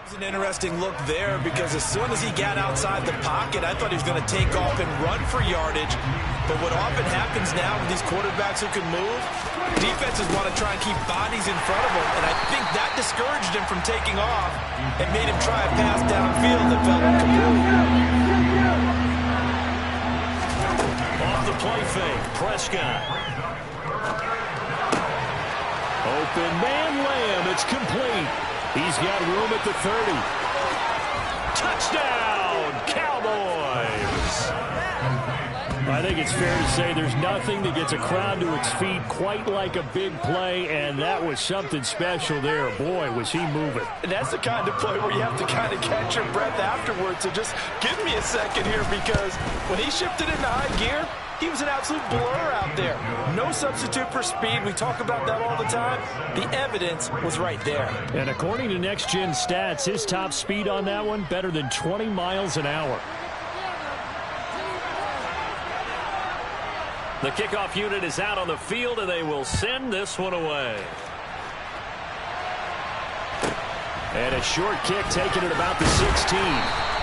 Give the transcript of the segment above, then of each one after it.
was an interesting look there because as soon as he got outside the pocket, I thought he was going to take off and run for yardage. But what often happens now with these quarterbacks who can move, defenses want to try and keep bodies in front of them, and I think that discouraged him from taking off and made him try a pass downfield that fell incomplete. Off the play fake, Prescott. Open man, Lamb, it's complete. He's got room at the 30. Touchdown, Cowboys! I think it's fair to say there's nothing that gets a crowd to its feet quite like a big play, and that was something special there. Boy, was he moving. And that's the kind of play where you have to kind of catch your breath afterwards. So just give me a second here, because when he shifted into high gear, he was an absolute blur out there. No substitute for speed. We talk about that all the time. The evidence was right there. And according to Next Gen Stats, his top speed on that one, better than 20 miles an hour. The kickoff unit is out on the field, and they will send this one away. And a short kick taken at about the 16.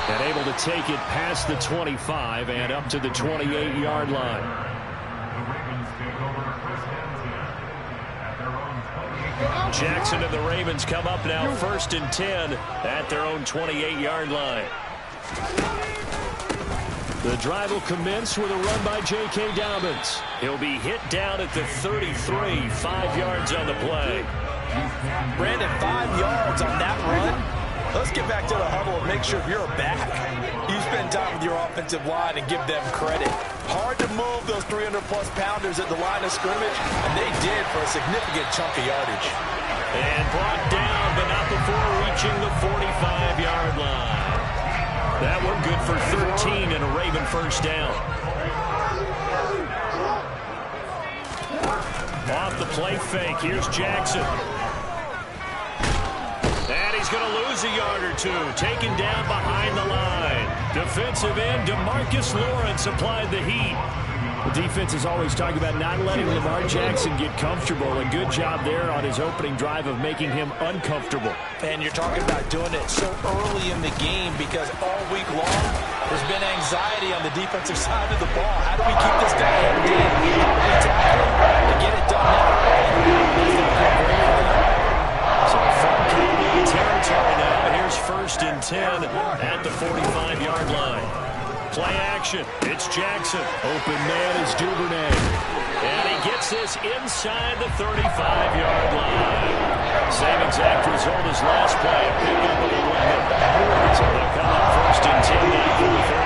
And able to take it past the 25 and up to the 28-yard line. Jackson and the Ravens come up now 1st and 10 at their own 28-yard line. The drive will commence with a run by J.K. Dobbins. He'll be hit down at the 33, 5 yards on the play. Brandon, 5 yards on that run. Let's get back to the huddle and make sure you're back. You spend time with your offensive line and give them credit. Hard to move those 300-plus pounders at the line of scrimmage, and they did for a significant chunk of yardage. And brought down, but not before reaching the 45-yard line. That one good for 13 and a Raven first down. Off the play fake, here's Jackson. And he's going to lose a yard or two. Taken down behind the line. Defensive end, DeMarcus Lawrence applied the heat. The defense is always talking about not letting Lamar Jackson get comfortable. A good job there on his opening drive of making him uncomfortable. And you're talking about doing it so early in the game because all week long there's been anxiety on the defensive side of the ball. How do we keep this guy hemmed in? How do we tackle him to get it done now? So from Cowboy territory now. Here's 1st and 10 at the 45-yard line. Play action. It's Jackson. Open man is Duvernay. And he gets this inside the 35-yard line. Same exact result as last play. A pickup of 11. So they'll come up 1st and 10 now from the 33.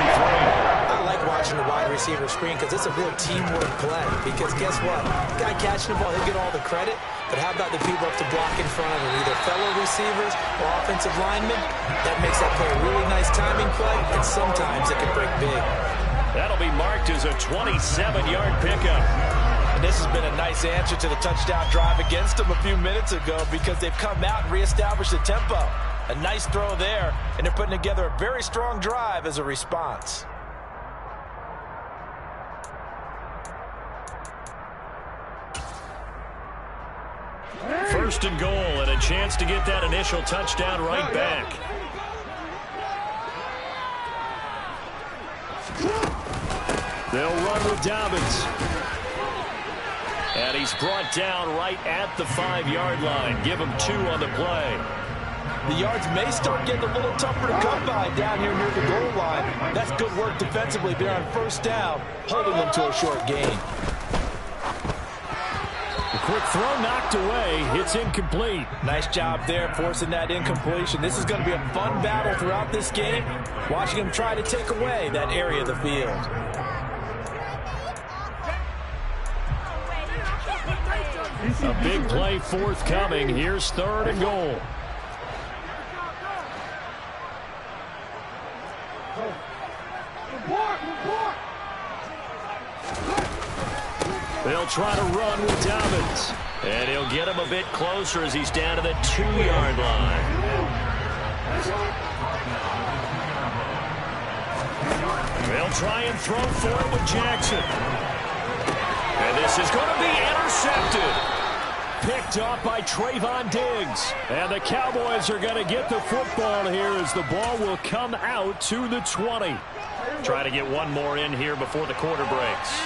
I like watching the wide receiver screen because it's a real teamwork play. Because guess what? The guy catching the ball, he'll get all the credit. But how about the people up to block in front of him, either fellow receivers or offensive linemen? That makes that play a really nice timing play, and sometimes it can break big. That'll be marked as a 27-yard pickup. And this has been a nice answer to the touchdown drive against them a few minutes ago because they've come out and reestablished the tempo. A nice throw there, and they're putting together a very strong drive as a response. First and goal, and a chance to get that initial touchdown right back. They'll run with Dobbins. And he's brought down right at the 5-yard line. Give him 2 on the play. The yards may start getting a little tougher to come by down here near the goal line. That's good work defensively there on 1st down, holding them to a short gain. Quick throw knocked away. It's incomplete. Nice job there forcing that incompletion. This is going to be a fun battle throughout this game. Watching him try to take away that area of the field. A big play forthcoming. Here's 3rd and goal. They'll try to run with Dobbins. And he'll get him a bit closer as he's down to the 2-yard line. They'll try and throw for it with Jackson. And this is going to be intercepted. Picked off by Trayvon Diggs. And the Cowboys are going to get the football here as the ball will come out to the 20. Try to get one more in here before the quarter breaks.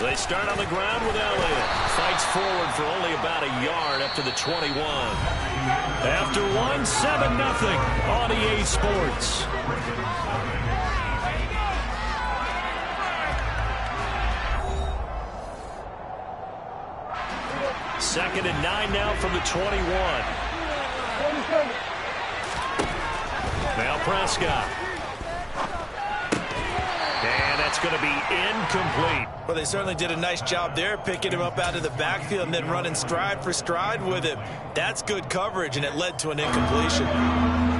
They start on the ground with Elliott. Fights forward for only about a yard up to the 21. After one, 7-0 on EA Sports. Second and 9 now from the 21. Now Prescott. And that's going to be incomplete. Well, they certainly did a nice job there, picking him up out of the backfield and then running stride for stride with him. That's good coverage, and it led to an incompletion.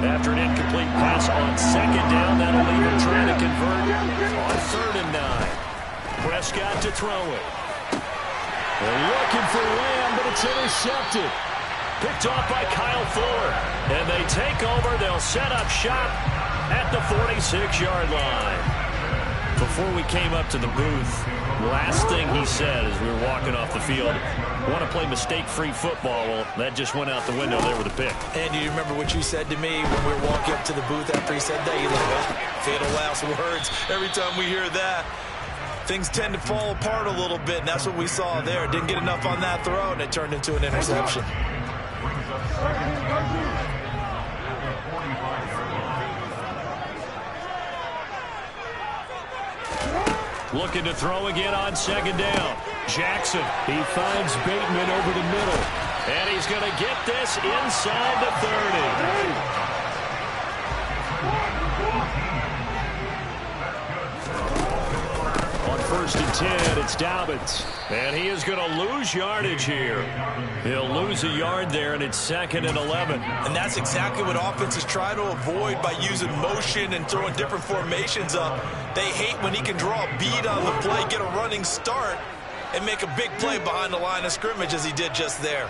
After an incomplete pass on second down, that'll leave him trying to convert on 3rd and 9. Prescott to throw it. They're looking for Lamb, but it's intercepted. Picked off by Kyle Fuller. And they take over. They'll set up shop at the 46-yard line. Before we came up to the booth, last thing he said as we were walking off the field, want to play mistake-free football. Well, that just went out the window there with a pick. And you remember what you said to me when we were walking up to the booth after he said that? You're like, oh, fatal last words. Every time we hear that, things tend to fall apart a little bit, and that's what we saw there. Didn't get enough on that throw, and it turned into an interception. Looking to throw again on second down. Jackson, he finds Bateman over the middle. And he's going to get this inside the 30. On 1st and 10, it's Dobbins. And he is going to lose yardage here. He'll lose a yard there, and it's 2nd and 11. And that's exactly what offenses try to avoid by using motion and throwing different formations up. They hate when he can draw a bead on the play, get a running start, and make a big play behind the line of scrimmage as he did just there.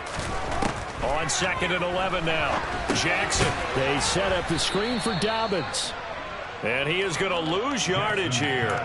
On 2nd and 11 now. Jackson. They set up the screen for Dobbins. And he is going to lose yardage here.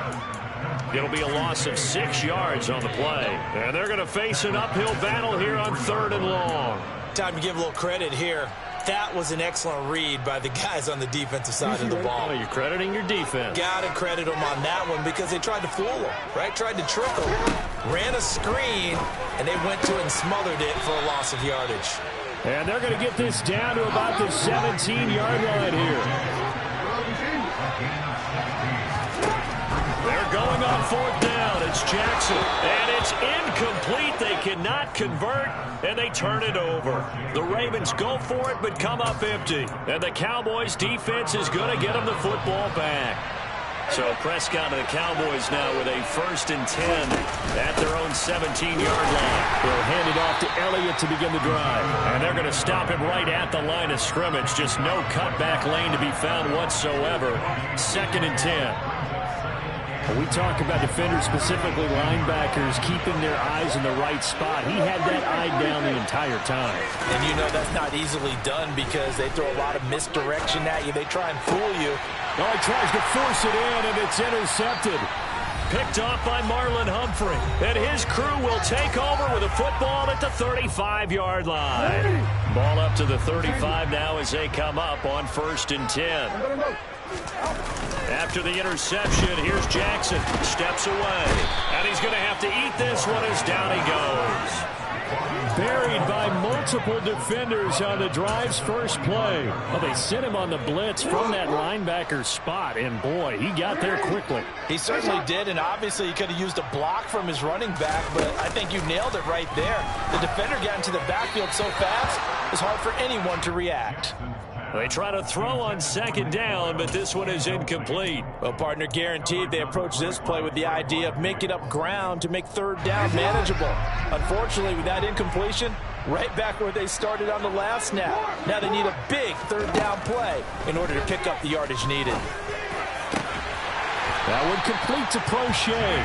It'll be a loss of 6 yards on the play. And they're going to face an uphill battle here on 3rd and long. Time to give a little credit here. That was an excellent read by the guys on the defensive side of the ball. Well, you're crediting your defense. Got to credit them on that one because they tried to fool him, right? Tried to trick him. Ran a screen, and they went to it and smothered it for a loss of yardage. And they're going to get this down to about the 17-yard line here. They're going on 4th down. It's Jackson. And it's incomplete. They cannot convert, and they turn it over. The Ravens go for it, but come up empty. And the Cowboys' defense is going to get them the football back. So Prescott and the Cowboys now with a 1st and 10 at their own 17-yard line. They'll hand it off to Elliott to begin the drive. And they're going to stop him right at the line of scrimmage. Just no cutback lane to be found whatsoever. 2nd and 10. When we talk about defenders, specifically linebackers, keeping their eyes in the right spot, he had that eye down the entire time. And you know that's not easily done because they throw a lot of misdirection at you. They try and fool you. Oh, he tries to force it in, and it's intercepted. Picked off by Marlon Humphrey. And his crew will take over with a football at the 35-yard line. Ball up to the 35 now as they come up on 1st and 10. After the interception, here's Jackson. Steps away. And he's going to have to eat this one as down he goes. Buried by multiple defenders on the drive's first play. Well, they sent him on the blitz from that linebacker spot, and boy, he got there quickly. He certainly did, and obviously he could have used a block from his running back, but I think you nailed it right there. The defender got into the backfield so fast, it's hard for anyone to react. They try to throw on second down, but this one is incomplete. Well, partner, guaranteed they approach this play with the idea of making up ground to make 3rd down manageable. Unfortunately, with that incompletion, right back where they started on the last snap. Now they need a big 3rd down play in order to pick up the yardage needed. That one complete to Prochet.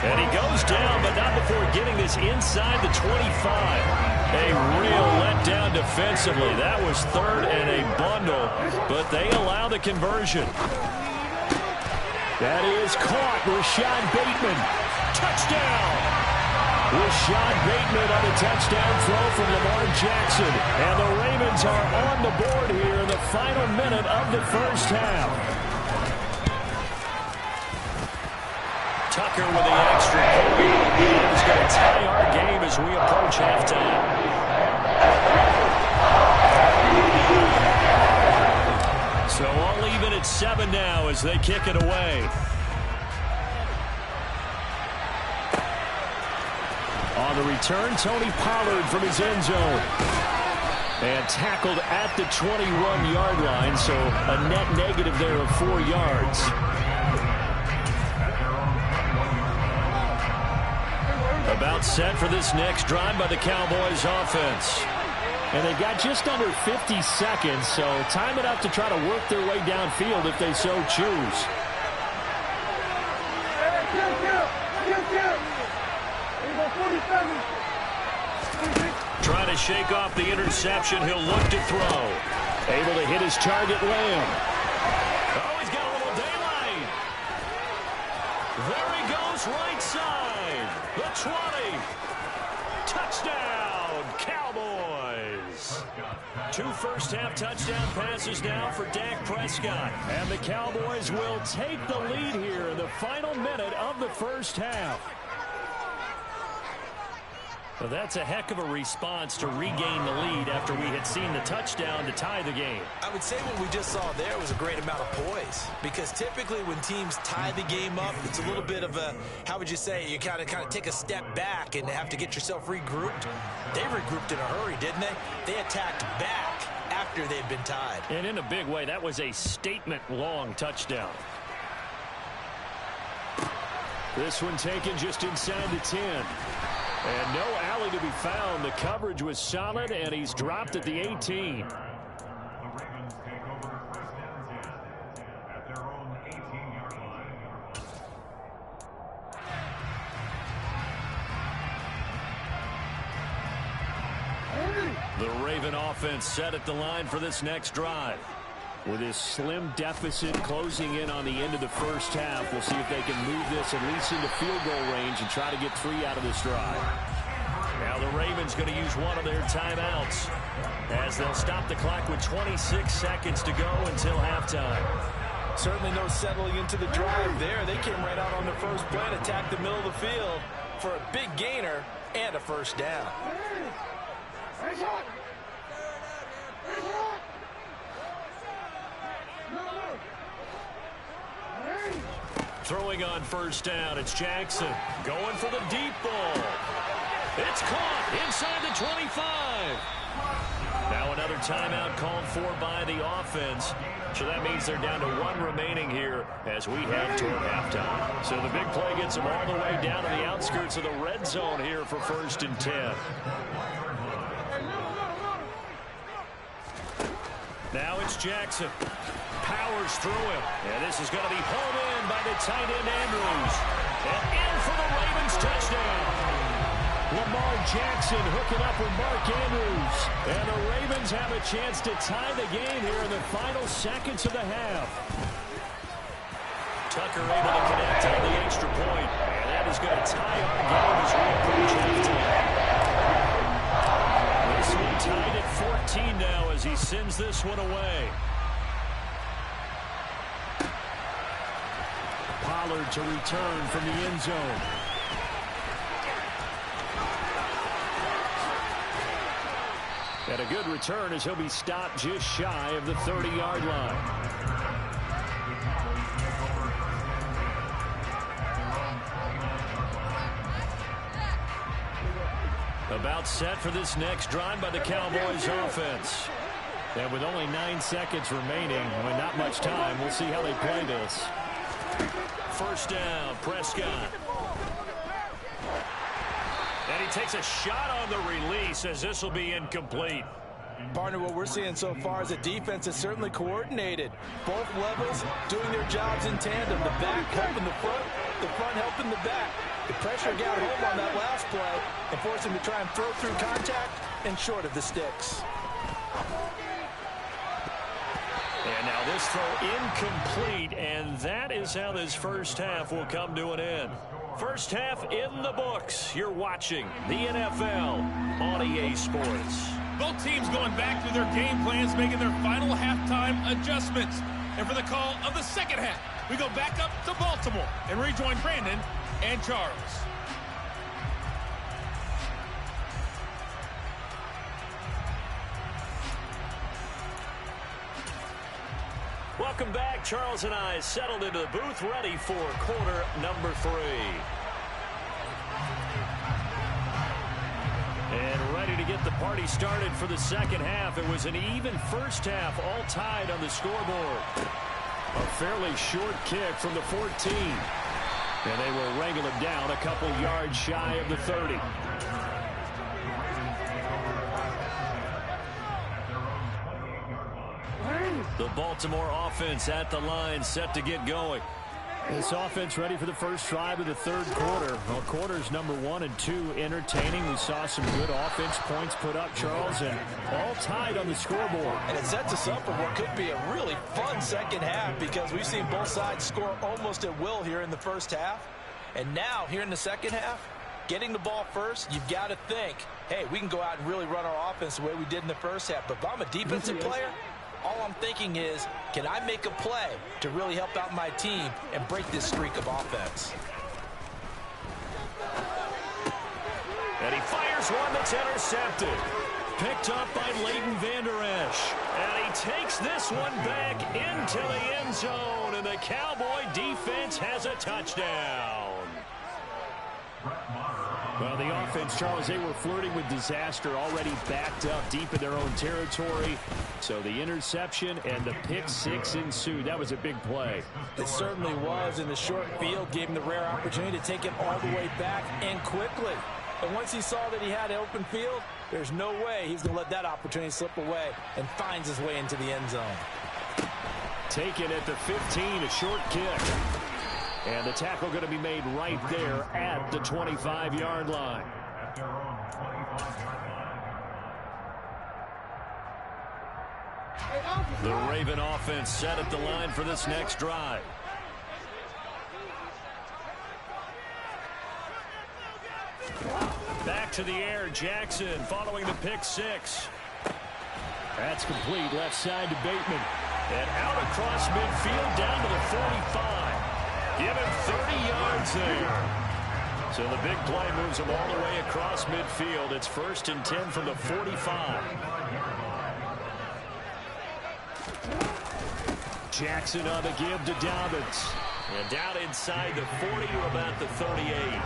And he goes down, but not before getting this inside the 25. A real letdown defensively. That was 3rd and a bundle, but they allow the conversion. That is caught. Rashad Bateman. Touchdown. Rashad Bateman on a touchdown throw from Lamar Jackson. And the Ravens are on the board here in the final minute of the first half. Tucker with the extra point. He's going to tie our game as we approach halftime. So all even at 7 now as they kick it away. On the return, Tony Pollard from his end zone. And tackled at the 21-yard line, so a net negative there of 4 yards. About set for this next drive by the Cowboys offense. And they've got just under 50 seconds, so time it up to try to work their way downfield if they so choose. Trying to shake off the interception. He'll look to throw. Able to hit his target, Lamb. Oh, he's got a little daylight. There he goes, right side. The 20. Touchdown, Cowboys. 2 first-half touchdown passes now for Dak Prescott. And the Cowboys will take the lead here in the final minute of the first half. Well, that's a heck of a response to regain the lead after we had seen the touchdown to tie the game. I would say what we just saw there was a great amount of poise, because typically when teams tie the game up, it's a little bit of a, how would you say, you kind of take a step back and have to get yourself regrouped. They regrouped in a hurry, didn't they? They attacked back after they'd been tied. And in a big way, that was a statement-long touchdown. This one taken just inside the 10. And no alley to be found. The coverage was solid, and he's dropped at the 18. The Raven offense set at the line for this next drive. With his slim deficit closing in on the end of the first half, we'll see if they can move this at least into field goal range and try to get 3 out of this drive. Now the Ravens going to use one of their timeouts as they'll stop the clock with 26 seconds to go until halftime. Certainly no settling into the drive there. They came right out on the first play and attacked the middle of the field for a big gainer and a first down. Throwing on first down, it's Jackson going for the deep ball. It's caught inside the 25. Now another timeout called for by the offense. So that means they're down to 1 remaining here as we head toward halftime. So the big play gets them all the way down to the outskirts of the red zone here for 1st and 10. Now it's Jackson. Powers through him. And this is going to be hauled in by the tight end Andrews. And in for the Ravens touchdown. Lamar Jackson hooking up with Mark Andrews. And the Ravens have a chance to tie the game here in the final seconds of the half. Tucker able to connect on the extra point. And that is going to tie our game as we approach halftime. This one tied at 14 now as he sends this one away. Pollard to return from the end zone. And a good return as he'll be stopped just shy of the 30-yard line. About set for this next drive by the Cowboys offense. And with only 9 seconds remaining, with not much time, we'll see how they play this. First down, Prescott. And he takes a shot on the release as this will be incomplete. Partner, what we're seeing so far is a defense that's certainly coordinated. Both levels doing their jobs in tandem. The back helping the front helping the back. The pressure got home on that last play and forced him to try and throw through contact and short of the sticks. And now This throw incomplete, and that is how this first half will come to an end. First half in the books. You're watching the NFL on EA Sports. Both teams going back through their game plans, making their final halftime adjustments. And for the call of the second half, we go back up to Baltimore and rejoin Brandon and Charles. Welcome back. Charles and I settled into the booth, ready for quarter number 3. And ready to get the party started for the second half. It was an even first half, all tied on the scoreboard. A fairly short kick from the 14. And they will wrangle it down a couple yards shy of the 30. The Baltimore offense at the line, set to get going. This offense ready for the first drive of the third quarter. Well, quarters number 1 and 2 entertaining. We saw some good offense points put up, Charles, and all tied on the scoreboard. And it sets us up for what could be a really fun second half, because we've seen both sides score almost at will here in the first half. And now, here in the second half, getting the ball first, you've got to think, hey, we can go out and really run our offense the way we did in the first half. But if I'm a defensive player, all I'm thinking is, can I make a play to really help out my team and break this streak of offense? And he fires one that's intercepted. Picked up by Leighton Vander Esch. And he takes this one back into the end zone. And the Cowboy defense has a touchdown. Well, the offense, Charles, they were flirting with disaster, already backed up deep in their own territory. So the interception and the pick six ensued. That was a big play. It certainly was, and the short field gave him the rare opportunity to take it all the way back and quickly. And once he saw that he had an open field, there's no way he's going to let that opportunity slip away, and finds his way into the end zone. Taken at the 15, a short kick. And the tackle going to be made right there at the 25-yard line. The Raven offense set at the line for this next drive. Back to the air, Jackson following the pick six. That's complete, left side to Bateman. And out across midfield down to the 45. Give him 30 yards there. So the big play moves him all the way across midfield. It's 1st and 10 from the 45. Jackson on the give to Dobbins. And down inside the 40 to about the 38.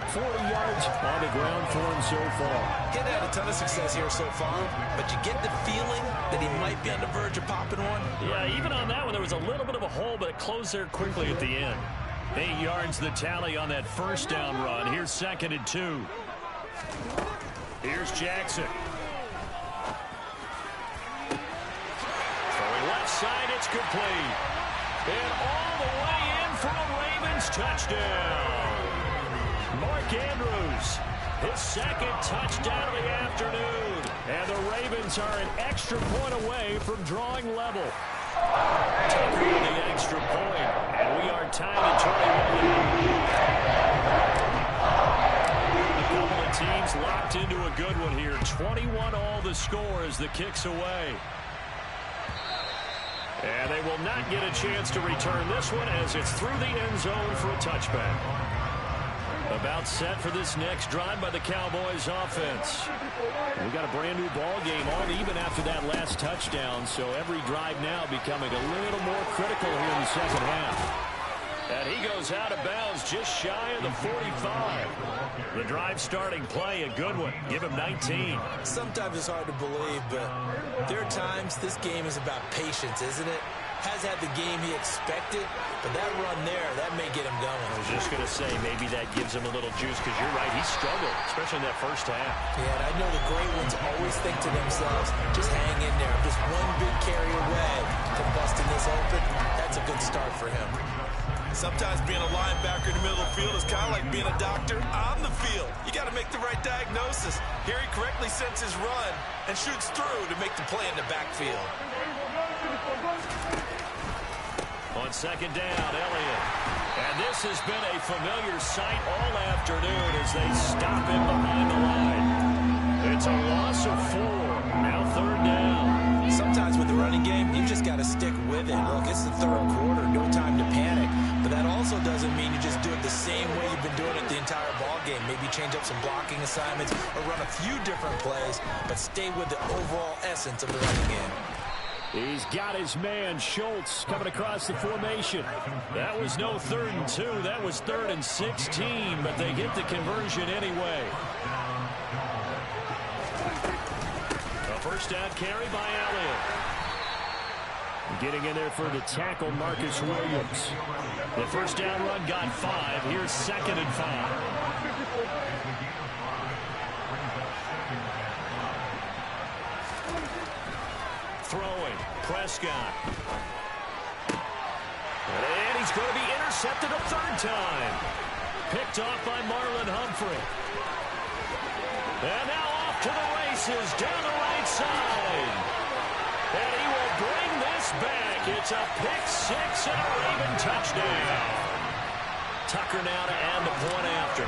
40 yards on the ground for him so far. He had a ton of success here so far, but you get the feeling that he might be on the verge of popping one. Yeah, even on that one, there was a little bit of a hole, but it closed there quickly at the end. 8 yards the tally on that first down run. Here's 2nd and 2. Here's Jackson. Throwing left side, it's complete. And all the way in for a Ravens touchdown. Mark Andrews, his 2nd touchdown of the afternoon. And the Ravens are an extra point away from drawing level. Tucker with the extra point. And we are tied at 21. A couple of teams locked into a good one here. 21 all the score as the kick's away. And they will not get a chance to return this one as it's through the end zone for a touchback. About set for this next drive by the Cowboys offense. We got a brand new ball game, all even after that last touchdown, so every drive now becoming a little more critical here in the second half. And he goes out of bounds just shy of the 45. The drive starting play, a good one. Give him 19. Sometimes it's hard to believe, but there are times this game is about patience, isn't it? Has had the game he expected, but that run there, that may get him going. I was just going to say, maybe that gives him a little juice, because you're right, he struggled, especially in that first half. Yeah, and I know the great ones always think to themselves, just hang in there. I'm just one big carry away to busting this open. That's a good start for him. Sometimes being a linebacker in the middle of the field is kind of like being a doctor on the field. You got to make the right diagnosis. Here he correctly sets his run and shoots through to make the play in the backfield. On second down, Elliott. And this has been a familiar sight all afternoon as they stop him behind the line. It's a loss of 4. Now third down. Sometimes with the running game, you just got to stick with it. Look, it's the third quarter, no time to panic. But that also doesn't mean you just do it the same way you've been doing it the entire ball game. Maybe change up some blocking assignments or run a few different plays, but stay with the overall essence of the running game. He's got his man, Schultz, coming across the formation. That was no 3rd and 2. That was 3rd and 16, but they get the conversion anyway. A first down carry by Elliott. Getting in there for the tackle, Marcus Williams. The first down run got 5. Here's 2nd and 5. Throwing, Prescott. And he's going to be intercepted a 3rd time. Picked off by Marlon Humphrey. And now off to the races down the right side. And he will bring this back. It's a pick-6 and a Raven touchdown. Tucker now to add the point after.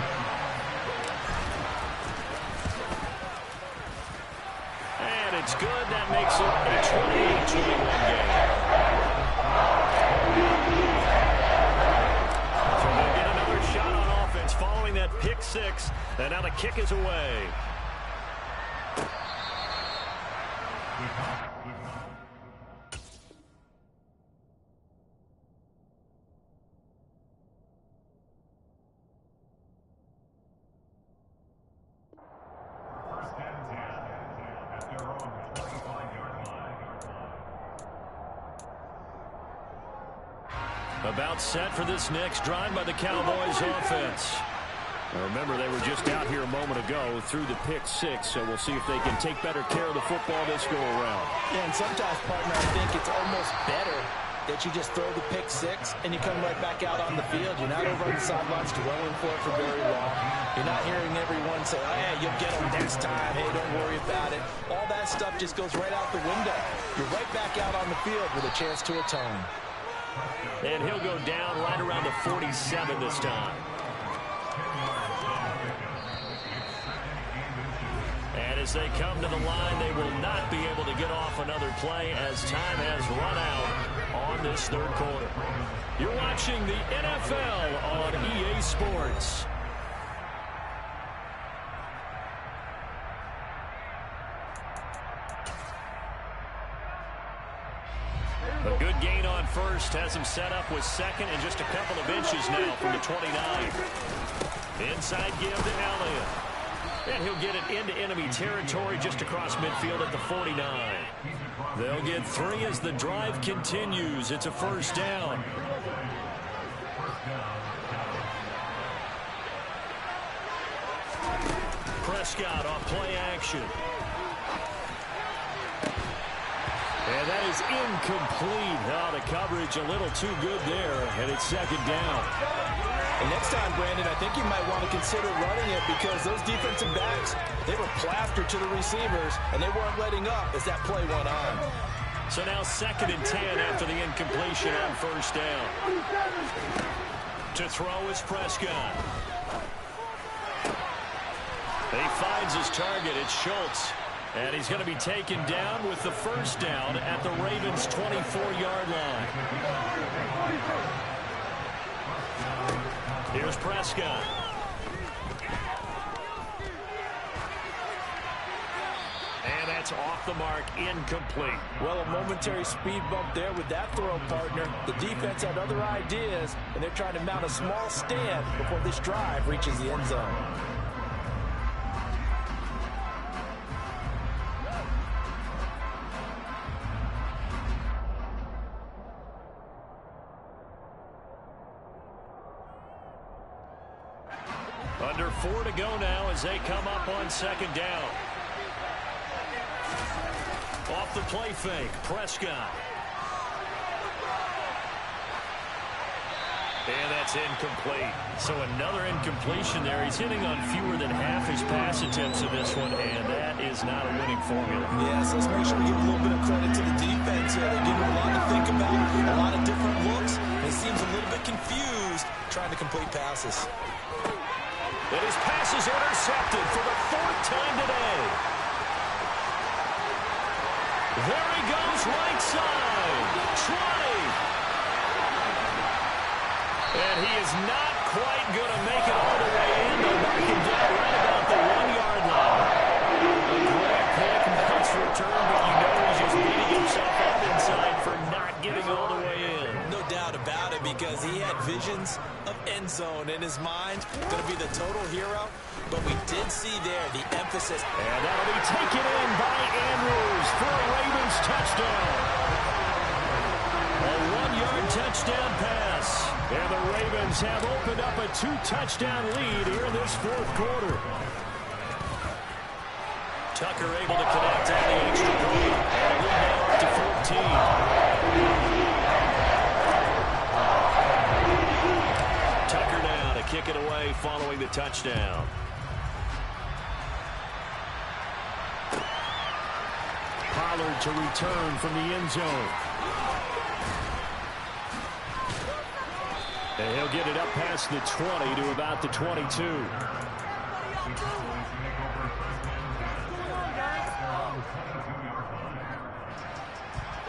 And it's good. That makes it a 28-21 game. So they'll get another shot on offense following that pick-6. And now the kick is away. About set for this next drive by the Cowboys offense. Now remember, they were just out here a moment ago through the pick-6, so we'll see if they can take better care of the football this go-around. Yeah, and sometimes, partner, I think it's almost better that you just throw the pick-6 and you come right back out on the field. You're not over on the sidelines dwelling for it for very long. You're not hearing everyone say, oh, yeah, you'll get them next time. Hey, don't worry about it. All that stuff just goes right out the window. You're right back out on the field with a chance to atone. And he'll go down right around the 47 this time. And as they come to the line, they will not be able to get off another play as time has run out on this third quarter. You're watching the NFL on EA Sports. A good gain on first has him set up with 2nd and just a couple of inches now from the 29. Inside give to Elliott. And he'll get it into enemy territory just across midfield at the 49. They'll get 3 as the drive continues. It's a first down. Prescott off play action. And that is incomplete. Oh, the coverage a little too good there, and it's 2nd down. And next time, Brandon, I think you might want to consider running it because those defensive backs, they were plastered to the receivers, and they weren't letting up as that play went on. So now 2nd and 10 after the incompletion on first down. To throw is Prescott. He finds his target. It's Schultz. And he's going to be taken down with the first down at the Ravens' 24-yard line. Here's Prescott. And that's off the mark, incomplete. Well, a momentary speed bump there with that throw, partner. The defense had other ideas, and they're trying to mount a small stand before this drive reaches the end zone. Under 4 to go now as they come up on 2nd down. Off the play fake, Prescott. And that's incomplete. So another incompletion there. He's hitting on fewer than half his pass attempts in this one, and that is not a winning formula. Yes, let's make sure we give a little bit of credit to the defense here. They give him a lot to think about, a lot of different looks. incomplete passes. And his pass is intercepted for the 4th time today. There he goes, right side. 20. And he is not quite going to make it all the way in. They'll mark him down right about the 1-yard line. A great pick, nice return, but you know he's just beating himself up inside for not getting all the way in. No doubt about it, because he had visions of end zone in his mind. Going to be the total hero. But we did see there the emphasis. And that'll be taken in by Andrews for a Ravens touchdown. A 1-yard touchdown pass. And the Ravens have opened up a 2-touchdown lead here in this 4th quarter. Tucker able to connect on the extra point. And a lead now up to 14. Tucker now to kick it away following the touchdown. Pollard to return from the end zone. And he'll get it up past the 20 to about the 22.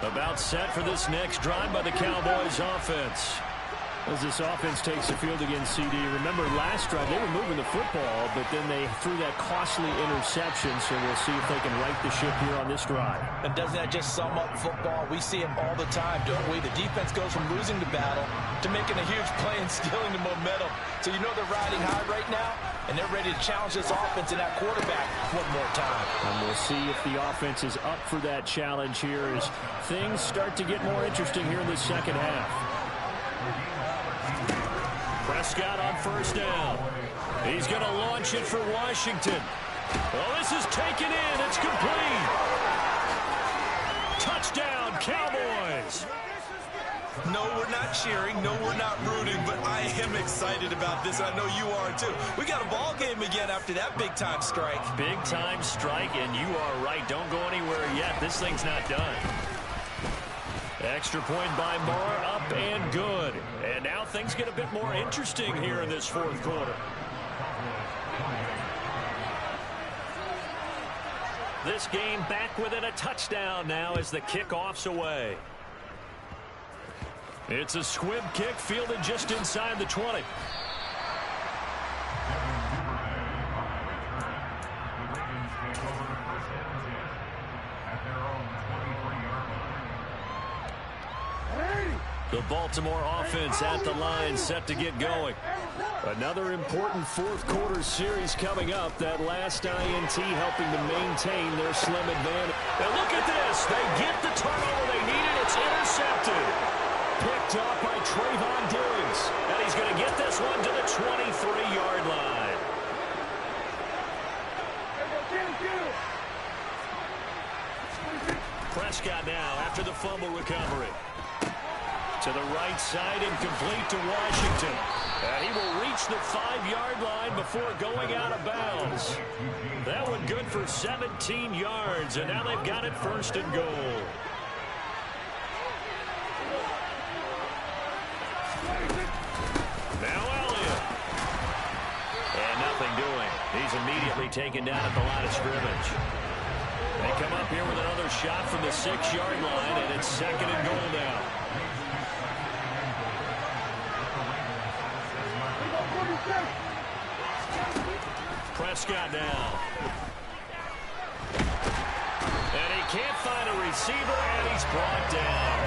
About set for this next drive by the Cowboys offense. As this offense takes the field against CD. Remember last drive they were moving the football, but then they threw that costly interception, so we'll see if they can right the ship here on this drive. And doesn't that just sum up football? We see it all the time, don't we? The defense goes from losing the battle to making a huge play and stealing the momentum. So you know they're riding high right now, and they're ready to challenge this offense and that quarterback one more time. And we'll see if the offense is up for that challenge here as things start to get more interesting here in the second half. Prescott on first down. He's going to launch it for Washington. Well, this is taken in. It's complete. Touchdown, Cowboys. No, we're not cheering. No, we're not rooting, but I am excited about this. I know you are, too. We got a ball game again after that big-time strike. Big-time strike, and you are right. Don't go anywhere yet. This thing's not done. Extra point by Moore, up and good. And now things get a bit more interesting here in this 4th quarter. This game back within a touchdown now as the kickoff's away. It's a squib kick fielded just inside the 20. The Baltimore offense at the line, set to get going. Another important 4th quarter series coming up. That last INT helping to maintain their slim advantage. And look at this. They get the turnover they needed. It's intercepted. Picked up by Trayvon Diggs. And he's going to get this one to the 23-yard line. Prescott now after the fumble recovery. To the right side and complete to Washington. And he will reach the 5-yard line before going out of bounds. That one good for 17 yards, and now they've got it 1st and goal. Now Elliott. And nothing doing. He's immediately taken down at the line of scrimmage. They come up here with another shot from the 6-yard line, and it's 2nd and goal now. Prescott now. And he can't find a receiver, and he's brought down.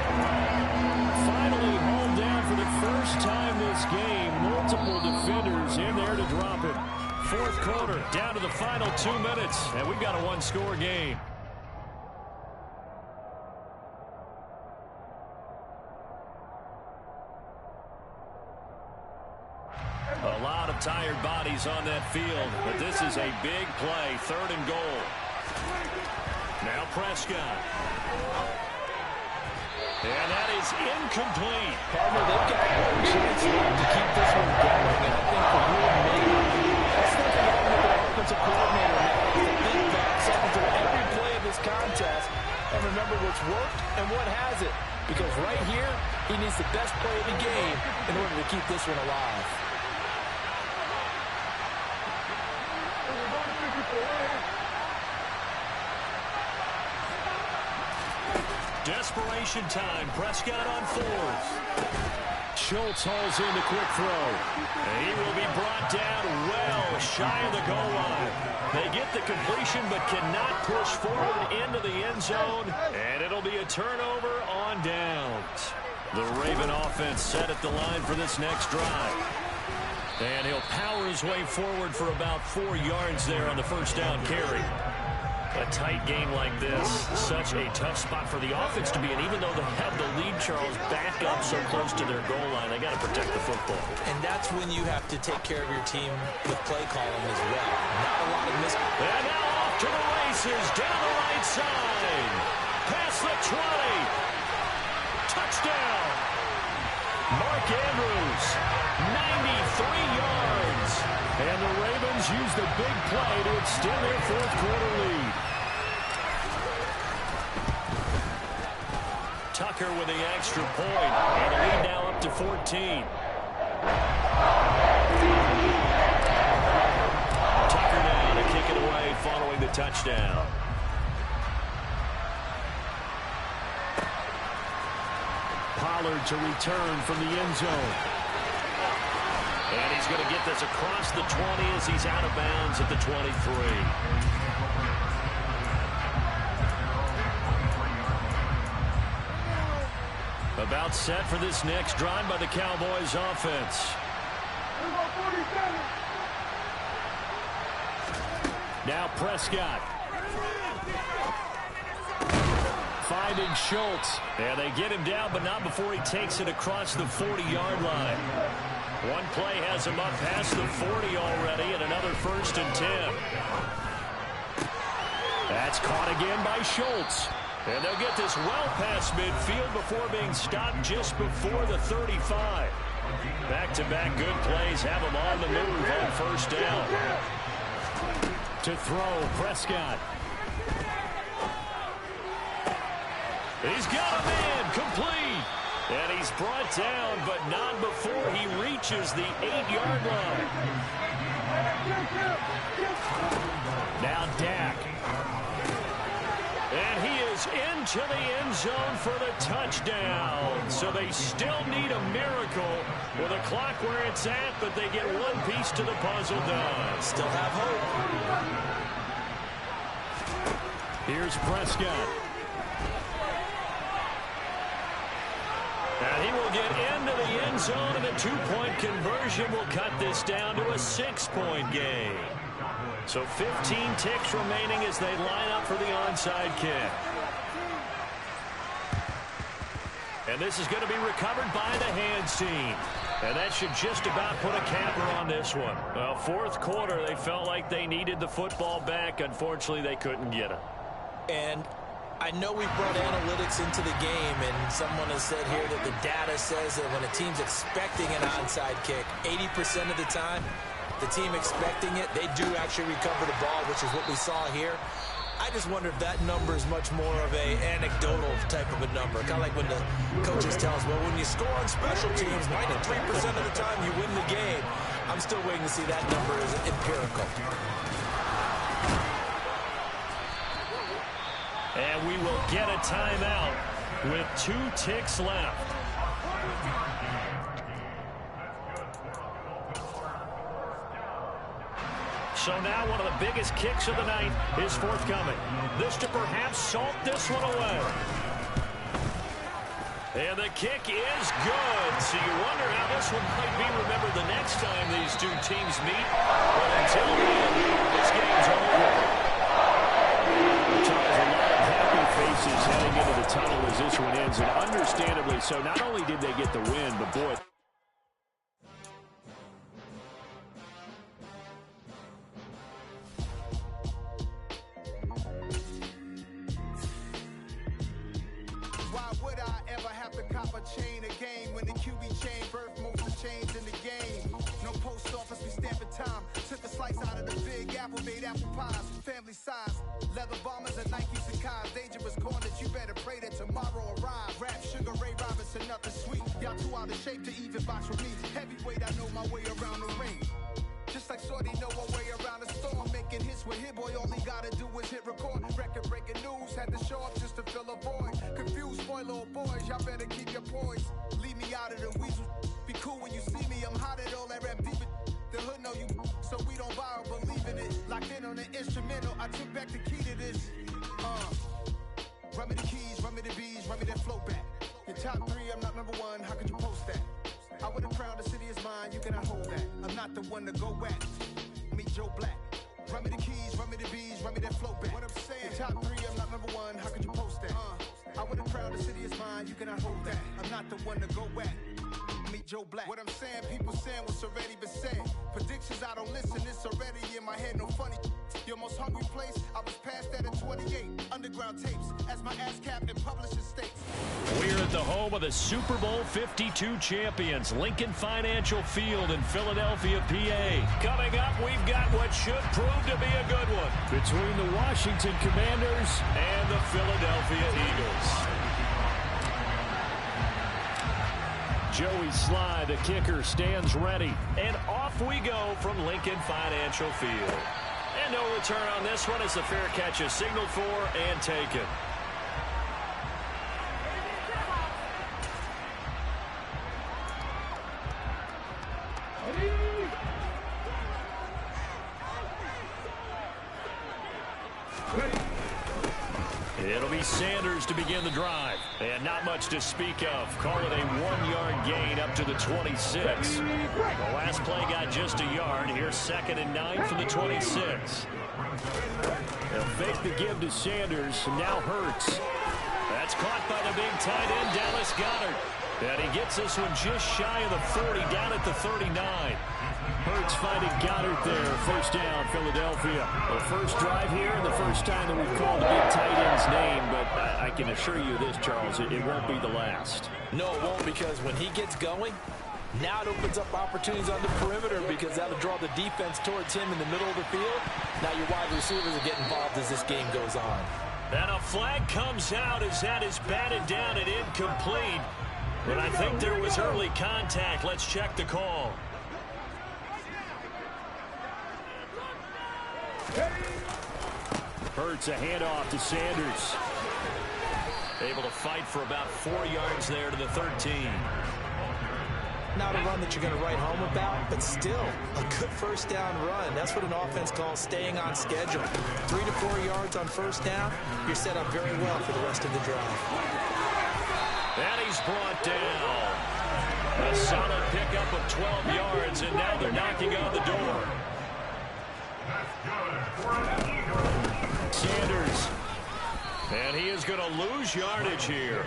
Finally hauled down for the first time this game. Multiple defenders in there to drop him. 4th quarter, down to the final 2 minutes, and we've got a 1-score game. A lot of tired bodies on that field, but this is a big play, 3rd and goal. Now Prescott. And that is incomplete. Palmer, they've got one chance left to keep this one going, and I think for you and me, let's think along with the offensive coordinator now. It's a big box up into every play of this contest, and remember what's worked and what hasn't. Because right here, he needs the best play of the game in order to keep this one alive. Desperation time. Prescott on fourth. Schultz hauls in the quick throw. And he will be brought down well shy of the goal line. They get the completion but cannot push forward into the end zone. And it'll be a turnover on downs. The Raven offense set at the line for this next drive. And he'll power his way forward for about 4 yards there on the first down carry. A tight game like this, such a tough spot for the offense to be in. Even though they have the lead, Charles, back up so close to their goal line, they got to protect the football. And that's when you have to take care of your team with play calling as well. Not a lot of miss. And now off to the races, down the right side. Past the 20. Touchdown. Mark Andrews, 93 yards. And the Ravens use the big play to extend their fourth quarter lead. Tucker with the extra point. And the lead now up to 14. Tucker now to kick it away following the touchdown. Pollard to return from the end zone. And he's going to get this across the 20 as he's out of bounds at the 23. About set for this next drive by the Cowboys offense. Now Prescott. Finding Schultz. And they get him down, but not before he takes it across the 40-yard line. One play has him up past the 40 already, and another 1st and 10. That's caught again by Schultz. And they'll get this well past midfield before being stopped just before the 35. Back-to-back good plays have him on the move on first down. To throw, Prescott. He's got a man, complete. And he's brought down, but not before he reaches the 8-yard line. Now Dak. And he is into the end zone for the touchdown. So they still need a miracle with a clock where it's at, but they get one piece to the puzzle done. Still have hope. Here's Prescott. And he will get into the end zone, and a 2-point conversion will cut this down to a 6-point game. So 15 ticks remaining as they line up for the onside kick. And this is going to be recovered by the hands team. And that should just about put a capper on this one. Well, fourth quarter, they felt like they needed the football back. Unfortunately, they couldn't get it. And I know we've brought analytics into the game, and someone has said here that the data says that when a team's expecting an onside kick, 80% of the time, the team expecting it, they do actually recover the ball, which is what we saw here. I just wonder if that number is much more of a anecdotal type of a number. Kind of like when the coaches tell us, well, when you score on special teams, 93% of the time you win the game. I'm still waiting to see that number as empirical. And we will get a timeout with 2 ticks left. So now one of the biggest kicks of the night is forthcoming. This to perhaps salt this one away. And the kick is good. So you wonder how this one might be remembered the next time these two teams meet. But until then, this game's over. Faces heading into the tunnel as this one ends, and understandably so. Not only did they get the win, but boy, why would I ever have to cop a chain again when the QB chain birth moves change in the game? No post office, we stamping time. Took a slice out of the big apple, made apple pies, family size. Leather bombers and Nikes and cars, dangerous corners, you better pray that tomorrow arrives. Rap, Sugar Ray Robinson, nothing sweet. Y'all too out of shape to even box with me. Heavyweight, I know my way around the ring. Just like Shorty know a way around the storm. Making hits with Hit Boy, all he gotta do is hit record. Record breaking news, had to show up just to fill a void. Confused boy, little boys, y'all better keep your poise. Leave me out of the weasel. Be cool when you see me, I'm hot at all that rap deep. The hood know you, so we don't borrow, believe in it. Locked in on the instrumental, I took back the key to this. Run me the keys, run me the bees, run me that flow back. Your top 3, I'm not number 1, how could you post that? I would have crowned the city is mine, you cannot hold that. I'm not the one to go at. Meet Joe Black. Run me the keys, run me the bees, run me that flow back. What I'm saying, your top 3, I'm not number 1, how could you post that? I would have crowned the city is mine, you cannot hold that. I'm not the one to go at. Meet Joe Black. What I'm saying, people saying what's already been said. Predictions, I don't listen, it's already in my head, no funny. Your most hungry place, I was past that at 28. Underground tapes, as my ass cap in publishing states. We're at the home of the Super Bowl 52 champions, Lincoln Financial Field in Philadelphia, PA. Coming up, we've got what should prove to be a good one between the Washington Commanders and the Philadelphia Eagles. Joey Sly, the kicker, stands ready. And off we go from Lincoln Financial Field. And no return on this one as the fair catch is signaled for and taken. It'll be Sanders to begin the drive. And not much to speak of. Call it a 1-yard gain up to the 26. The last play got just a yard. Here's 2nd and 9 from the 26. They'll fake the give to Sanders. And now Hurts. That's caught by the big tight end, Dallas Goedert. And he gets this one just shy of the 40, down at the 39. Hurts finding Goddard there. First down, Philadelphia. The first drive here, and the first time that we've called the big tight end's name. But I can assure you this, Charles, it won't be the last. No, it won't, because when he gets going, now it opens up opportunities on the perimeter, because that'll draw the defense towards him in the middle of the field. Now your wide receivers will get involved as this game goes on. And a flag comes out as that is batted down and incomplete. But I think there was early contact. Let's check the call. Hurts a handoff to Sanders. Able to fight for about 4 yards there to the 13. Not a run that you're going to write home about, but still a good first down run. That's what an offense calls staying on schedule. 3 to 4 yards on first down, you're set up very well for the rest of the drive. And he's brought down. A solid pickup of 12 yards, and now they're knocking on the door. Sanders. And he is going to lose yardage here.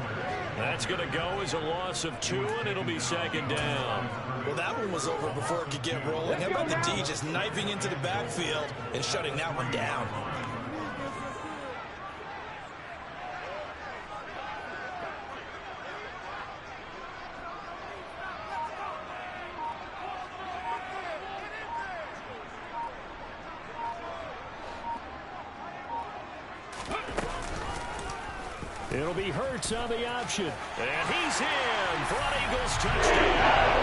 That's going to go as a loss of 2, and it'll be 2nd down. Well, that one was over before it could get rolling. How about the D just knifing into the backfield and shutting that one down? It'll be Hurts on the option. And he's in for an Eagles touchdown.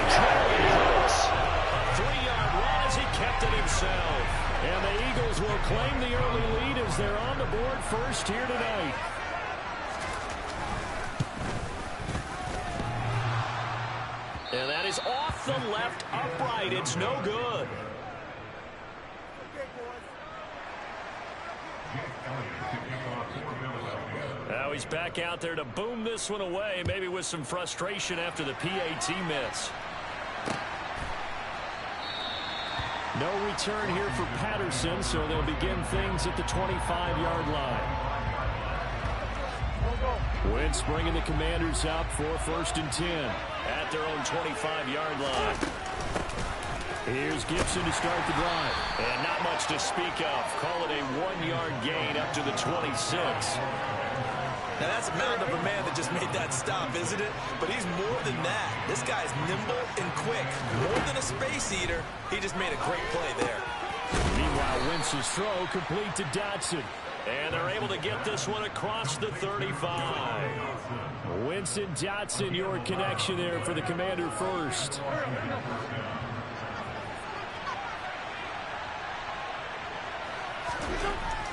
Jalen Hurts. 3-yard run as he kept it himself. And the Eagles will claim the early lead as they're on the board first here tonight. And that is off the left upright. It's no good. Now he's back out there to boom this one away, maybe with some frustration after the PAT miss. No return here for Patterson, so they'll begin things at the 25-yard line. Wentz bringing the Commanders out for 1st and 10 at their own 25-yard line. Here's Gibson to start the drive. And not much to speak of. Call it a 1-yard gain up to the 26. Now, that's a mound of a man that just made that stop, isn't it? But he's more than that. This guy's nimble and quick. More than a space eater, he just made a great play there. Meanwhile, Wentz's throw complete to Dotson. And they're able to get this one across the 35. Wentz and Dotson, your connection there for the Commander first.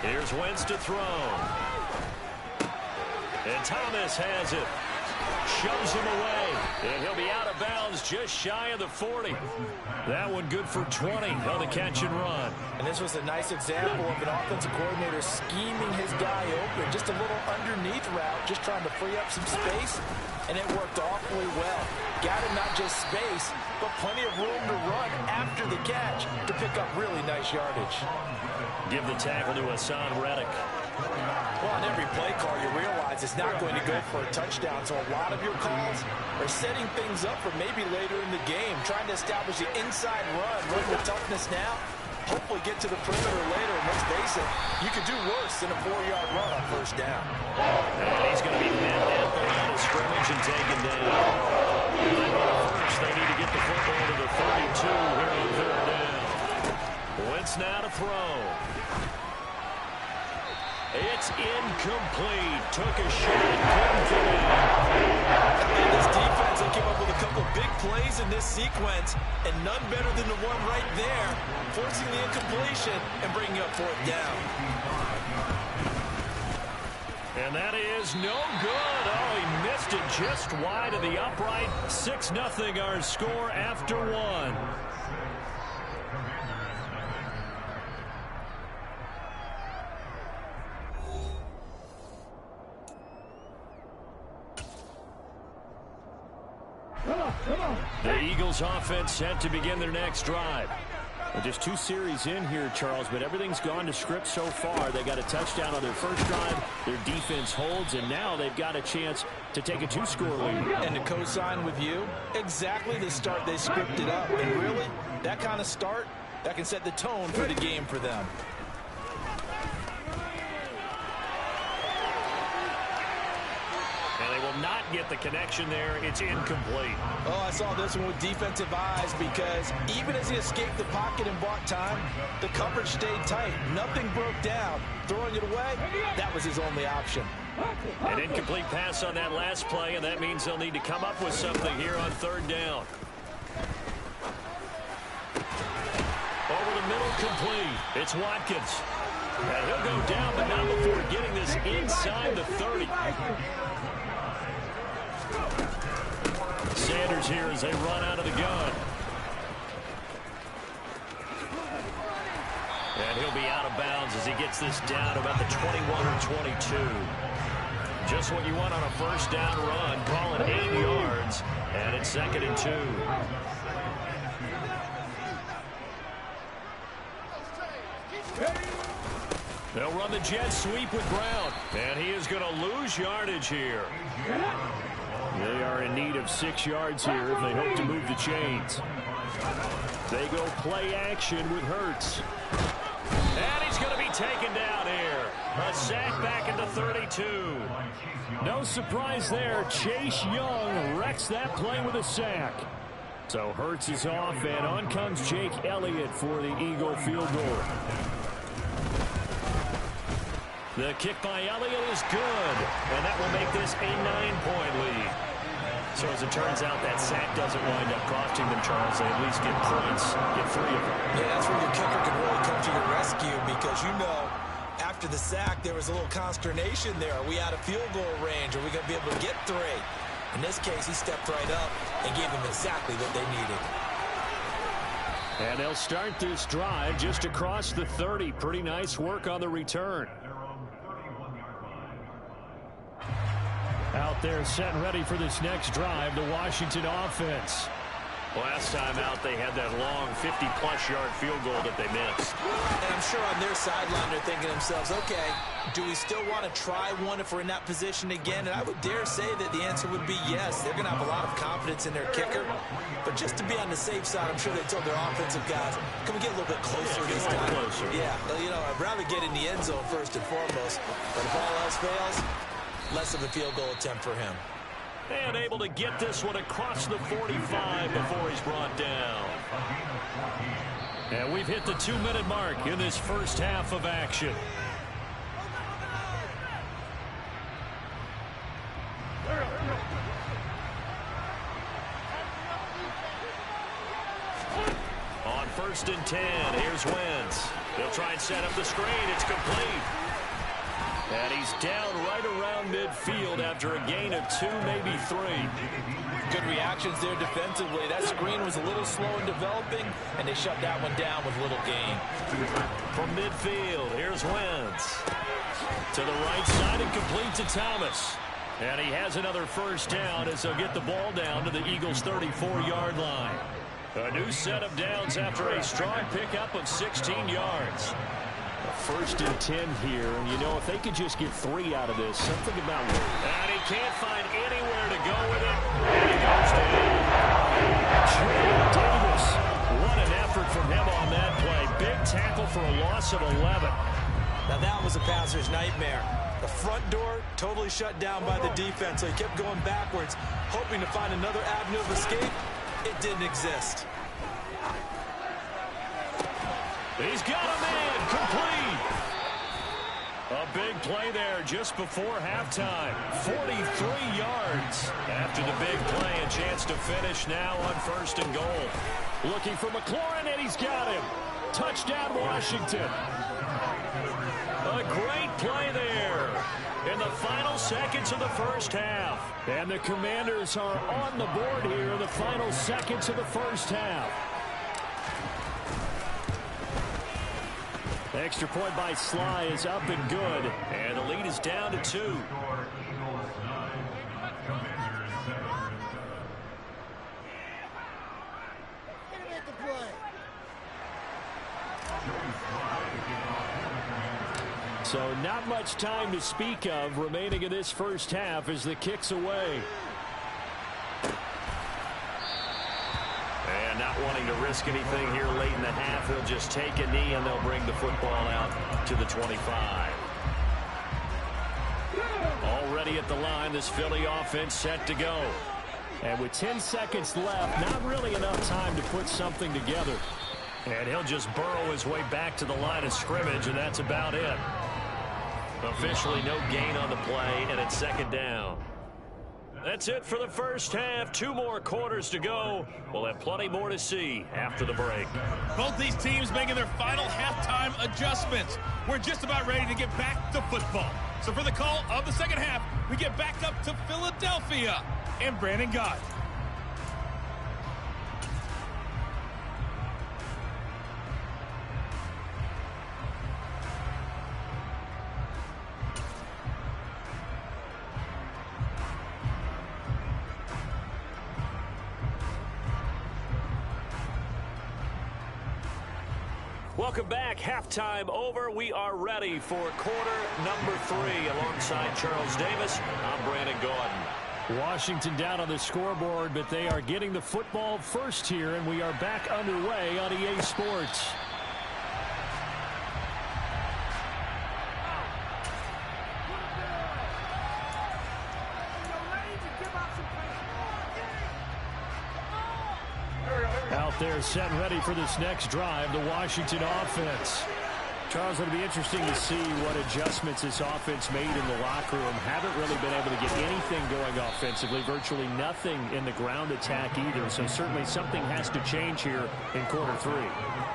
Here's Wentz to throw. And Thomas has it. Shoves him away. And he'll be out of bounds just shy of the 40. That one good for 20 on the catch and run. And this was a nice example of an offensive coordinator scheming his guy open. Just a little underneath route, just trying to free up some space. And it worked awfully well. Got him not just space, but plenty of room to run after the catch to pick up really nice yardage. Give the tackle to Hassan Reddick. Well, on every play call, you realize it's not going to go for a touchdown. So a lot of your calls are setting things up for maybe later in the game, trying to establish the inside run with toughness now. Hopefully get to the perimeter later. And let's face it, you could do worse than a 4-yard run on first down. And he's going to be met at the line of scrimmage and taken down. First, they need to get the football to the 32 here on third down. Wentz now to throw. It's incomplete. Took a shot. Couldn't fit in. And this defense, they came up with a couple of big plays in this sequence, and none better than the one right there, forcing the incompletion and bringing up fourth down. And that is no good. Oh, he missed it just wide of the upright. 6-0 our score after one. The Eagles offense set to begin their next drive. Well, just 2 series in here, Charles, but everything's gone to script so far. They got a touchdown on their first drive. Their defense holds, and now they've got a chance to take a 2-score lead. And to co-sign with you, exactly the start they scripted up. And really, that kind of start, that can set the tone for the game for them. And they will not get the connection there. It's incomplete. Oh, I saw this one with defensive eyes because even as he escaped the pocket and bought time, the coverage stayed tight. Nothing broke down. Throwing it away, that was his only option. An incomplete pass on that last play, and that means they'll need to come up with something here on third down. Over the middle, complete. It's Watkins. And he'll go down, but not before getting this inside the 30. Sanders here as they run out of the gun. And he'll be out of bounds as he gets this down to about the 21 or 22. Just what you want on a first down run. Call it 8 yards. And it's 2nd and 2. They'll run the jet sweep with Brown. And he is going to lose yardage here. They are in need of 6 yards here if they hope to move the chains. They go play action with Hurts. And he's going to be taken down here. A sack back into 32. No surprise there. Chase Young wrecks that play with a sack. So Hurts is off, and on comes Jake Elliott for the Eagle field goal. The kick by Elliott is good, and that will make this a 9-point lead. So as it turns out, that sack doesn't wind up costing them, Charles. They at least get points, get 3 of them. Yeah, that's where your kicker can really come to your rescue because you know after the sack there was a little consternation there. Are we out of field goal range? Are we going to be able to get 3? In this case, he stepped right up and gave them exactly what they needed. And they'll start this drive just across the 30. Pretty nice work on the return. Out there set and ready for this next drive, the Washington offense. Last time out, they had that long 50-plus yard field goal that they missed. And I'm sure on their sideline they're thinking to themselves, okay, do we still want to try one if we're in that position again? And I would dare say that the answer would be yes. They're going to have a lot of confidence in their kicker. But just to be on the safe side, I'm sure they told their offensive guys, can we get a little bit closer this time? Closer. Yeah, well, you know, I'd rather get in the end zone first and foremost. But if all else fails, less of a field goal attempt for him. And able to get this one across the 45 before he's brought down. And we've hit the 2-minute mark in this first half of action. On 1st and 10, here's Wentz. They'll try and set up the screen. It's complete. And he's down right around midfield after a gain of 2, maybe 3. Good reactions there defensively. That screen was a little slow in developing, and they shut that one down with little gain. From midfield, here's Wentz. To the right side and complete to Thomas. And he has another first down as they'll get the ball down to the Eagles' 34-yard line. A new set of downs after a strong pickup of 16 yards. First and 10 here, and you know, if they could just get 3 out of this, something about it. And he can't find anywhere to go with it. And he goes down. Davis. What an effort from him on that play. Big tackle for a loss of 11. Now that was a passer's nightmare. The front door totally shut down by the defense, so he kept going backwards, hoping to find another avenue of escape. It didn't exist. He's got a man complete. A big play there just before halftime. 43 yards. After the big play, a chance to finish now on 1st and goal. Looking for McLaurin, and he's got him. Touchdown, Washington. A great play there in the final seconds of the first half. And the Commanders are on the board here in the final seconds of the first half. Extra point by Sly is up and good. And the lead is down to 2. So not much time to speak of remaining in this first half as the kick's away. And not wanting to risk anything here late in the half, they'll just take a knee and they'll bring the football out to the 25. Already at the line, this Philly offense set to go. And with 10 seconds left, not really enough time to put something together. And he'll just burrow his way back to the line of scrimmage, and that's about it. Officially no gain on the play, and it's 2nd down. That's it for the first half. 2 more quarters to go. We'll have plenty more to see after the break. Both these teams making their final halftime adjustments. We're just about ready to get back to football. So for the call of the second half, we get back up to Philadelphia and Brandon Gott. Welcome back. Halftime over. We are ready for quarter number 3. Alongside Charles Davis, I'm Brandon Gaudin. Washington down on the scoreboard, but they are getting the football first here, and we are back underway on EA Sports. Out there set and ready for this next drive, the Washington offense. Charles, it'll be interesting to see what adjustments this offense made in the locker room. Haven't really been able to get anything going offensively, virtually nothing in the ground attack either. So certainly something has to change here in quarter 3.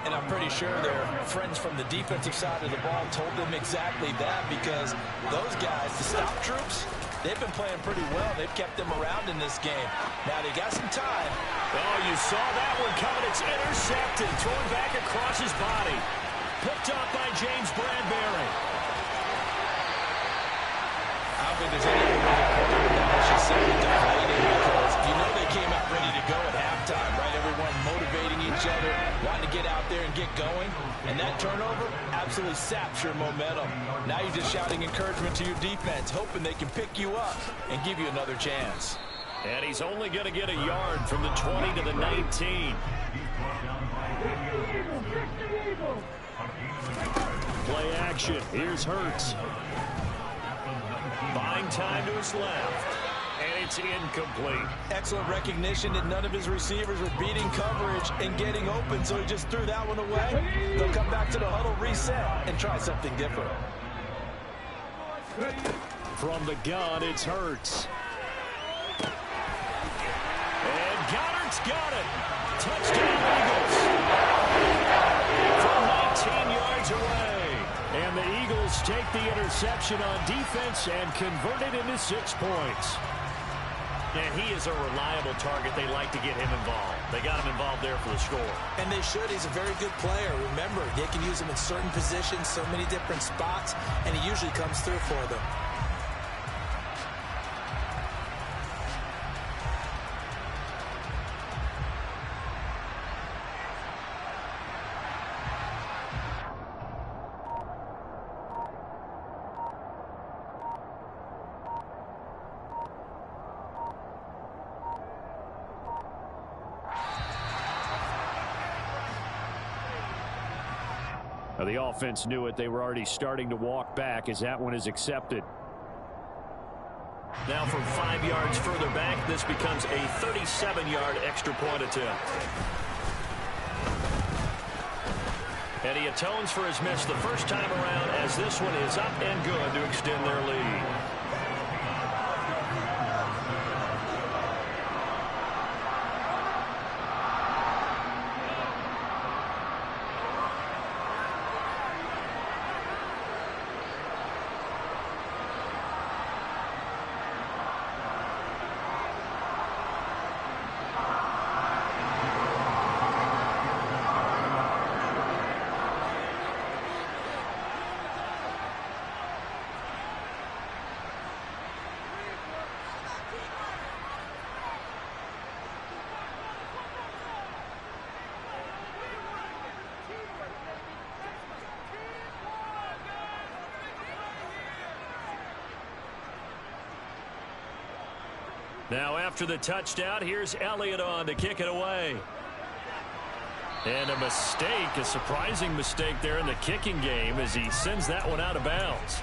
And I'm pretty sure their friends from the defensive side of the ball told them exactly that, because those guys, the stop troops, they've been playing pretty well. They've kept them around in this game. Now they got some time. Oh, you saw that one coming. It's intercepted, thrown back across his body. Picked up by James Bradbury. I don't think there's any way that should say deflating, because you know they came out ready to go at halftime, right? Everyone motivating each other, wanting to get out there and get going. And that turnover absolutely saps your momentum. Now you're just shouting encouragement to your defense, hoping they can pick you up and give you another chance. And he's only going to get a yard from the 20 to the 19. Play action. Here's Hurts. Buying time to his left. And it's incomplete. Excellent recognition that none of his receivers were beating coverage and getting open, so he just threw that one away. They'll come back to the huddle, reset, and try something different. From the gun, it's Hurts. And Goddard's got it. Touchdown, Eagles. From 19 yards or And the Eagles take the interception on defense and convert it into 6 points. And he is a reliable target. They like to get him involved. They got him involved there for the score. And they should. He's a very good player. Remember, they can use him in certain positions, so many different spots, and he usually comes through for them. Now, the offense knew it. They were already starting to walk back as that one is accepted. Now from 5 yards further back, this becomes a 37-yard extra point attempt. And he atones for his miss the first time around as this one is up and good to extend their lead. Now after the touchdown, here's Elliott on to kick it away. And a mistake, a surprising mistake there in the kicking game as he sends that one out of bounds.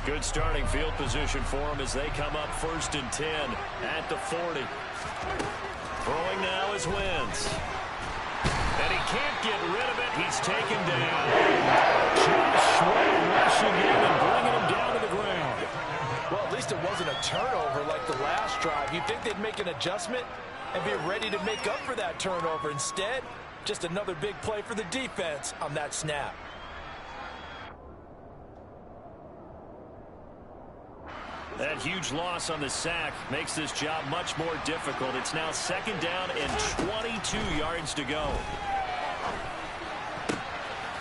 Good starting field position for him as they come up 1st and 10 at the 40. Throwing now is Wentz. And he can't get rid of it. He's taken down. Just rushing in and bringing him down to the ground. Well, at least it wasn't a turnover like the last drive. You'd think they'd make an adjustment and be ready to make up for that turnover. Instead, just another big play for the defense on that snap. That huge loss on the sack makes this job much more difficult. It's now 2nd down and 22 yards to go.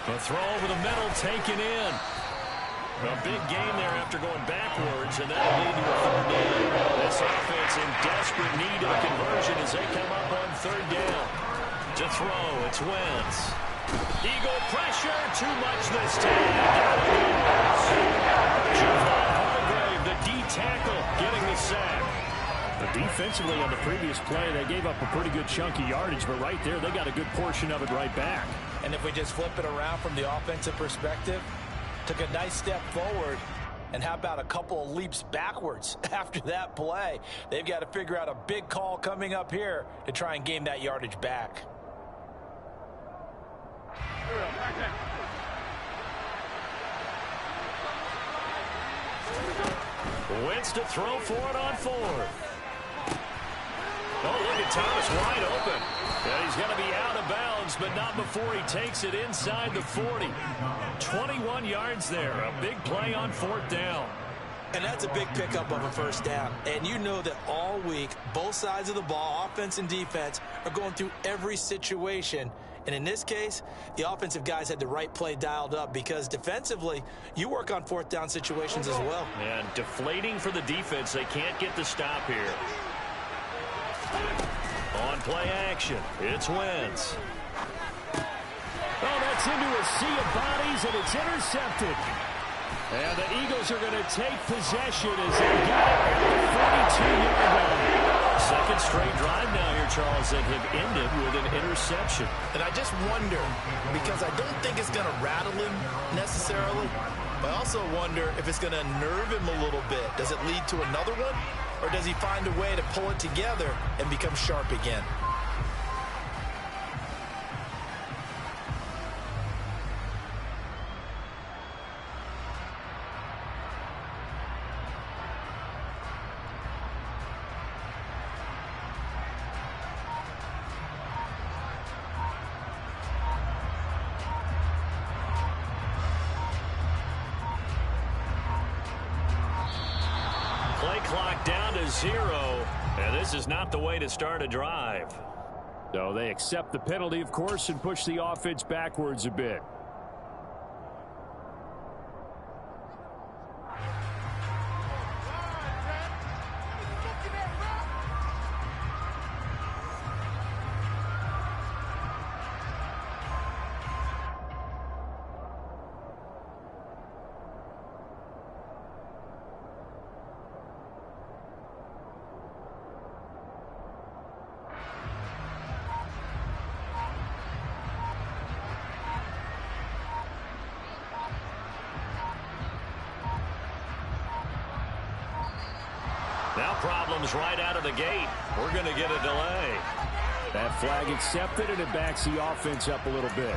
A throw over the middle taken in. A big gain there after going backwards, and that'll lead to a 3rd down. This offense in desperate need of a conversion as they come up on 3rd down. To throw, it's Wentz. Eagle pressure, too much this time. D-tackle getting the sack. But defensively on the previous play, they gave up a pretty good chunk of yardage, but right there, they got a good portion of it right back. And if we just flip it around from the offensive perspective, took a nice step forward, and how about a couple of leaps backwards after that play? They've got to figure out a big call coming up here to try and gain that yardage back. Wentz to throw for it on 4th. Oh, look at Thomas wide open. Yeah, he's going to be out of bounds, but not before he takes it inside the 40. 21 yards there. A big play on 4th down. And that's a big pickup of a 1st down. And you know that all week, both sides of the ball, offense and defense, are going through every situation. And in this case, the offensive guys had the right play dialed up because defensively, you work on 4th down situations as well. And deflating for the defense. They can't get the stop here. On play action, it's Wentz. Oh, that's into a sea of bodies, and it's intercepted. And the Eagles are going to take possession as they get it at the 42-yard line. 2nd straight drive now here, Charles, that have ended with an interception. And I just wonder, because I don't think it's going to rattle him necessarily, but I also wonder if it's going to unnerve him a little bit. Does it lead to another one? or does he find a way to pull it together and become sharp again? Play clock down to 0, and this is not the way to start a drive. So they accept the penalty, of course, and push the offense backwards a bit. Now problems right out of the gate. We're going to get a delay. That flag accepted, and it backs the offense up a little bit.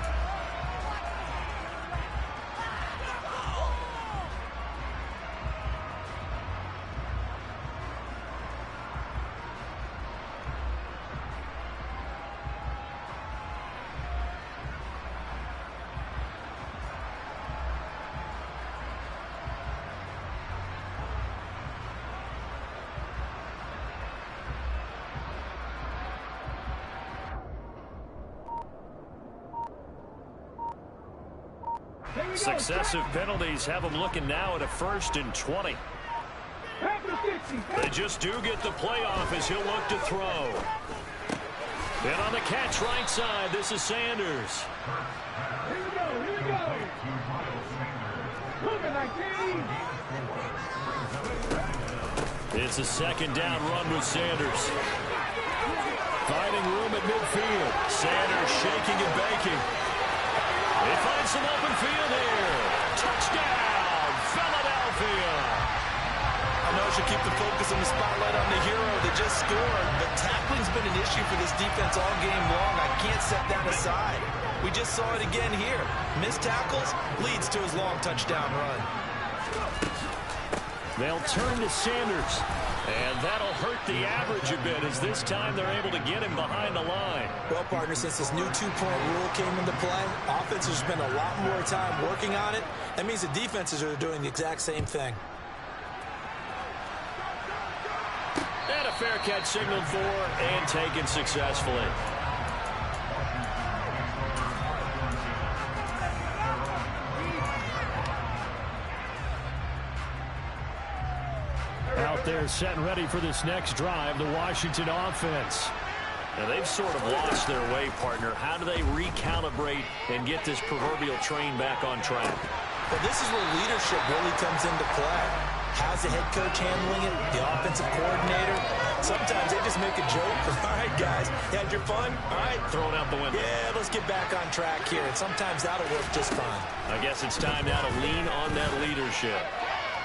Successive penalties have them looking now at a 1st and 20. They just do get the playoff as he'll look to throw. And on the catch right side, this is Sanders. Here we go. It's a 2nd down run with Sanders. Finding room at midfield. Sanders shaking and baking. They find some open field here. Touchdown, Philadelphia. I know I should keep the focus and the spotlight on the hero that just scored, but tackling's been an issue for this defense all game long. I can't set that aside. We just saw it again here. Missed tackles leads to his long touchdown run. They'll turn to Sanders. And that'll hurt the average a bit as this time they're able to get him behind the line. Well, partner, since this new two-point rule came into play, offenses spend a lot more time working on it. That means the defenses are doing the exact same thing. And a fair catch signaled for and taken successfully. Out there set and ready for this next drive, the Washington offense. Now they've sort of lost their way, partner. How do they recalibrate and get this proverbial train back on track? Well, this is where leadership really comes into play. How's the head coach handling it? The offensive coordinator? Sometimes they just make a joke. All right, guys, you had your fun? All right. Throw it out the window. Yeah, let's get back on track here. And sometimes that'll work just fine. I guess it's time now to lean on that leadership.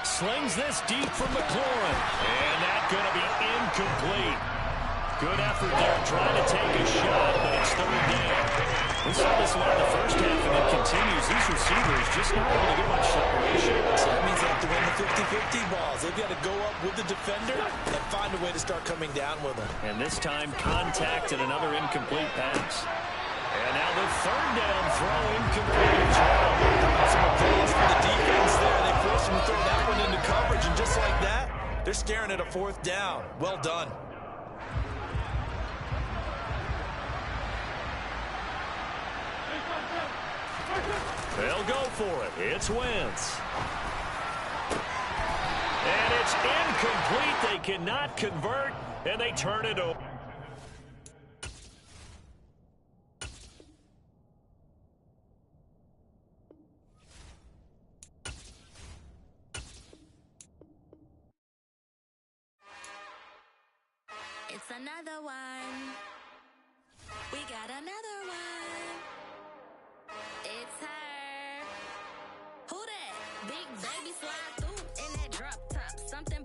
Slings this deep from McLaurin. And that's going to be incomplete. Good effort there trying to take a shot, but it's 3rd down. We saw this one in the first half, and it continues. These receivers just not able to get much separation. So that means they have to win the 50-50 balls. They've got to go up with the defender and find a way to start coming down with them. And this time, contact and another incomplete pass. And now the 3rd down throw incomplete as well. Some applause for the defense there. They forced them to throw that one into coverage, and just like that, they're staring at a 4th down. Well done. They'll go for it. It's Wentz. And it's incomplete. They cannot convert, and they turn it over. It's another one. We got another one. It's her. Who that? Big baby slide through in that drop top. Something